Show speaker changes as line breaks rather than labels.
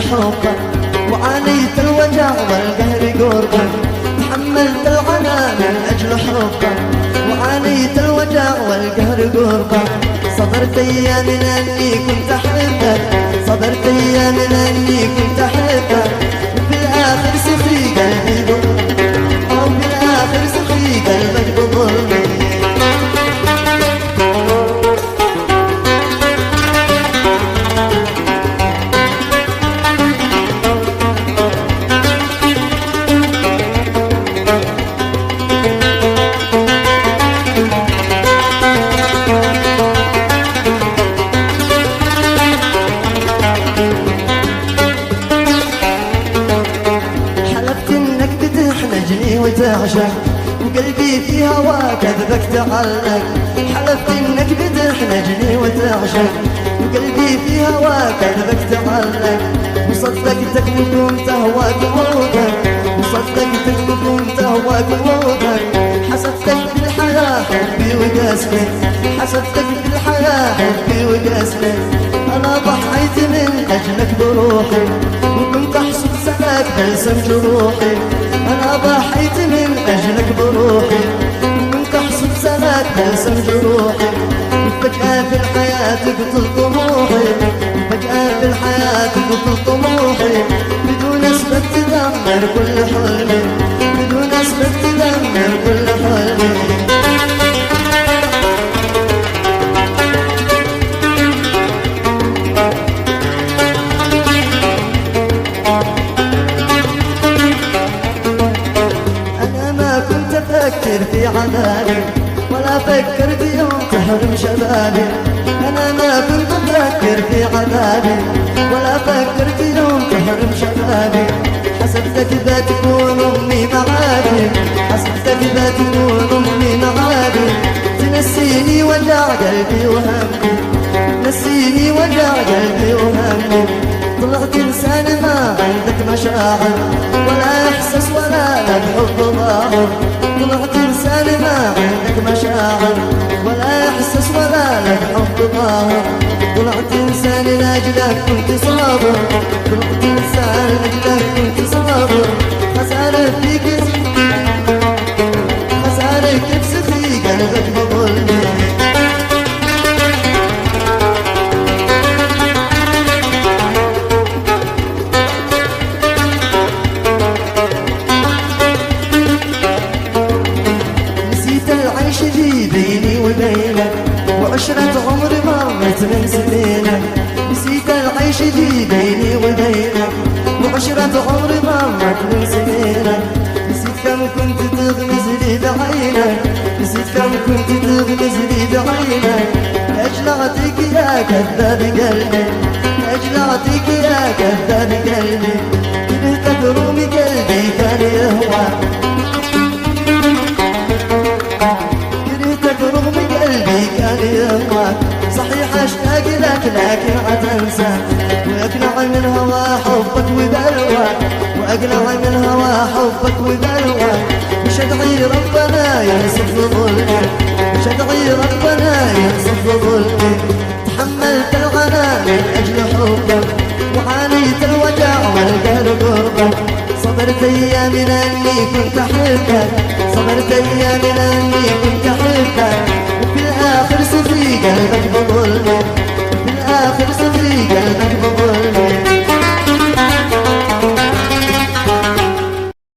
حبك، وعانيت الوجع والقهر قربك. تحملت العنا من أجل حبك، وعانيت الوجع والقهر قربك. صبرت أيام أني كنت أحبك، صبرت أيام أني كنت أحبك. وفي الآخر سخي قلبي بظلمك، وفي الآخر سخي قلبك بظلمك. وتعشق وقلبي في هواك أذبك تعلق. حلفت انك بتحنجني وتعشق وقلبي في هواك أذبك تعلق. وصدقتك وكنت هواك موتك، وصدقتك وكنت هواك موتك. حسبتك في الحياة حبي وقاسمك، حسبتك في الحياة حبي وقاسمك. أنا ضحيت من أجلك بروحي، وكنت أحسب سناك بلسم جروحي. أنا ضحيت من أجلك بروحي، وكنت أحسب سناك بلسم جروحي. فجأة في الحياة قتل طموحي، فجأة في الحياة قتل طموحي. بدون أسباب تدمر كل حلمي، بدون أسباب تدمر كل حلمي. أفكر في عذابي ولا فكرت يوم تحرم شبابي. أنا ما كنت أفكر في عذابي ولا فكرت يوم تحرم شبابي. حسبتك بتكون أمي معادي، حسبتك بتكون أمي معادي. تنسيني وجع قلبي وهمي، نسيني وجع قلبي وهمي. طلعت إنسان ما عندك مشاعر ولا إحساس ولا لك حب ظاهر. طلعت إنسان ما عندك مشاعر ولا إحساس ولا لك حب ظاهر. طلعت إنسان لأجلك كنت صابر، طلعت إنسان لأجلك كنت صابر. خسارة فيك خسارة كبس في قلبك بظلمي. بيني وبينك وعشرة عمري مرت من سنينك. نسيت العيش دي بيني وبينك وعشرة عمري مرت من سنينك. نسيت كم كنت تغمز لي بعينك، نسيت كم كنت تغمز لي بعينك. لأجل أعطيك يا كذاب قلبي، لأجل أعطيك يا كذاب قلبي. كرهتك رومي قلبي كان يهواك، رغم قلبي كان يهواك. صحيح اشتاق لك لكن عتنسى، واقنع من هوى حبك وبلواك، واقنع من هوى حبك وبلواك. مش ادعي ربنا ينصف ظلمي، مش ادعي ربنا ينصف ظلمي. تحملت العنا من اجل حبك، وعانيت الوجع والقهر قربك. صبرت ايام اني كنت احبك، صبرت ايام اني كنت احبك. وفي الاخر سخي قلبك